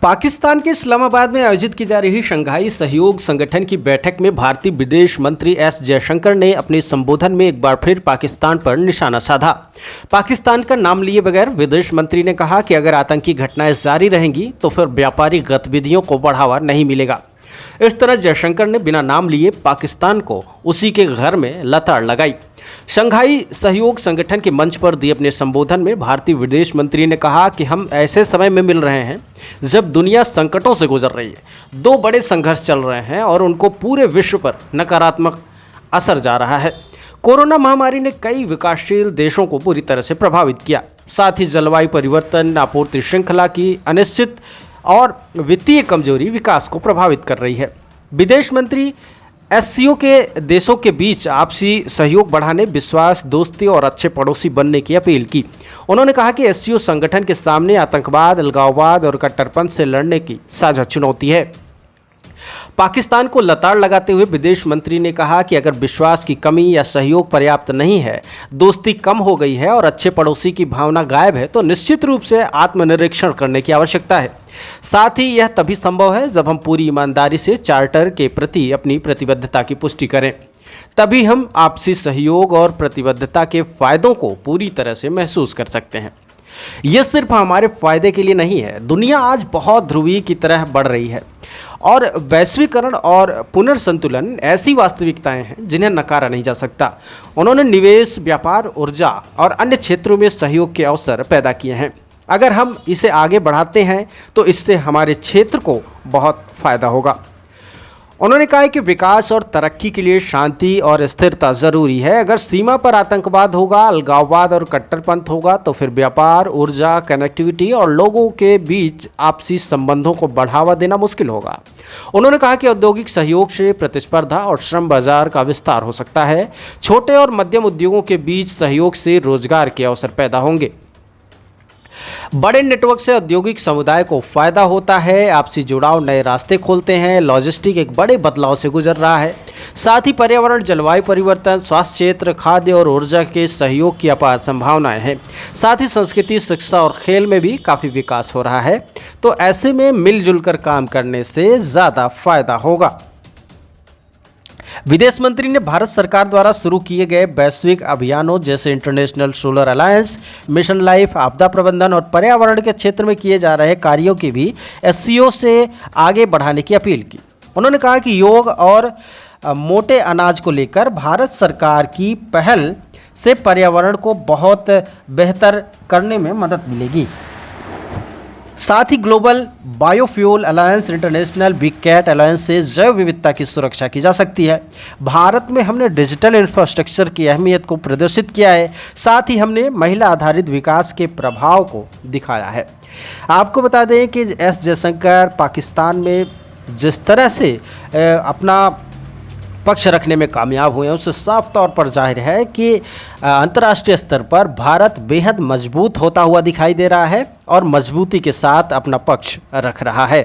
पाकिस्तान के इस्लामाबाद में आयोजित की जा रही शंघाई सहयोग संगठन की बैठक में भारतीय विदेश मंत्री एस जयशंकर ने अपने संबोधन में एक बार फिर पाकिस्तान पर निशाना साधा। पाकिस्तान का नाम लिए बगैर विदेश मंत्री ने कहा कि अगर आतंकी घटनाएं जारी रहेंगी तो फिर व्यापारिक गतिविधियों को बढ़ावा नहीं मिलेगा। इस तरह जयशंकर ने बिना नाम लिए पाकिस्तान को उसी के घर में लताड़ लगाई। शंघाई सहयोग संगठन के मंच पर दिए अपने संबोधन में भारतीय विदेश मंत्री ने कहा कि हम ऐसे समय में मिल रहे हैं जब दुनिया संकटों से गुजर रही है। दो बड़े संघर्ष चल रहे हैं और उनको पूरे विश्व पर नकारात्मक असर जा रहा है। कोरोना महामारी ने कई विकासशील देशों को बुरी तरह से प्रभावित किया। साथ ही जलवायु परिवर्तन, आपूर्ति श्रृंखला की अनिश्चित और वित्तीय कमजोरी विकास को प्रभावित कर रही है। विदेश मंत्री एससीओ के देशों के बीच आपसी सहयोग बढ़ाने, विश्वास, दोस्ती और अच्छे पड़ोसी बनने की अपील की। उन्होंने कहा कि एससीओ संगठन के सामने आतंकवाद, अलगाववाद और कट्टरपंथ से लड़ने की साझा चुनौती है। पाकिस्तान को लताड़ लगाते हुए विदेश मंत्री ने कहा कि अगर विश्वास की कमी या सहयोग पर्याप्त नहीं है, दोस्ती कम हो गई है और अच्छे पड़ोसी की भावना गायब है, तो निश्चित रूप से आत्मनिरीक्षण करने की आवश्यकता है। साथ ही यह तभी संभव है जब हम पूरी ईमानदारी से चार्टर के प्रति अपनी प्रतिबद्धता की पुष्टि करें। तभी हम आपसी सहयोग और प्रतिबद्धता के फायदों को पूरी तरह से महसूस कर सकते हैं। यह सिर्फ हमारे फायदे के लिए नहीं है। दुनिया आज बहुत ध्रुवीय की तरह बढ़ रही है और वैश्वीकरण और पुनर्संतुलन ऐसी वास्तविकताएं हैं जिन्हें नकारा नहीं जा सकता। उन्होंने निवेश, व्यापार, ऊर्जा और अन्य क्षेत्रों में सहयोग के अवसर पैदा किए हैं। अगर हम इसे आगे बढ़ाते हैं तो इससे हमारे क्षेत्र को बहुत फायदा होगा। उन्होंने कहा कि विकास और तरक्की के लिए शांति और स्थिरता जरूरी है। अगर सीमा पर आतंकवाद होगा, अलगाववाद और कट्टरपंथ होगा तो फिर व्यापार, ऊर्जा, कनेक्टिविटी और लोगों के बीच आपसी संबंधों को बढ़ावा देना मुश्किल होगा। उन्होंने कहा कि औद्योगिक सहयोग से प्रतिस्पर्धा और श्रम बाजार का विस्तार हो सकता है। छोटे और मध्यम उद्योगों के बीच सहयोग से रोजगार के अवसर पैदा होंगे। बड़े नेटवर्क से औद्योगिक समुदाय को फायदा होता है। आपसी जुड़ाव नए रास्ते खोलते हैं। लॉजिस्टिक एक बड़े बदलाव से गुजर रहा है। साथ ही पर्यावरण, जलवायु परिवर्तन, स्वास्थ्य क्षेत्र, खाद्य और ऊर्जा के सहयोग की अपार संभावनाएं हैं। साथ ही संस्कृति, शिक्षा और खेल में भी काफ़ी विकास हो रहा है। तो ऐसे में मिलजुल कर काम करने से ज़्यादा फायदा होगा। विदेश मंत्री ने भारत सरकार द्वारा शुरू किए गए वैश्विक अभियानों जैसे international solar alliance, mission life, आपदा प्रबंधन और पर्यावरण के क्षेत्र में किए जा रहे कार्यों की भी एससीओ से आगे बढ़ाने की अपील की। उन्होंने कहा कि योग और मोटे अनाज को लेकर भारत सरकार की पहल से पर्यावरण को बहुत बेहतर करने में मदद मिलेगी। साथ ही global biofuel alliance, international big cat alliance से जैव विविधता की सुरक्षा की जा सकती है। भारत में हमने डिजिटल इंफ्रास्ट्रक्चर की अहमियत को प्रदर्शित किया है। साथ ही हमने महिला आधारित विकास के प्रभाव को दिखाया है। आपको बता दें कि एस जयशंकर पाकिस्तान में जिस तरह से अपना पक्ष रखने में कामयाब हुए हैं, उससे साफ तौर पर जाहिर है कि अंतर्राष्ट्रीय स्तर पर भारत बेहद मजबूत होता हुआ दिखाई दे रहा है और मजबूती के साथ अपना पक्ष रख रहा है।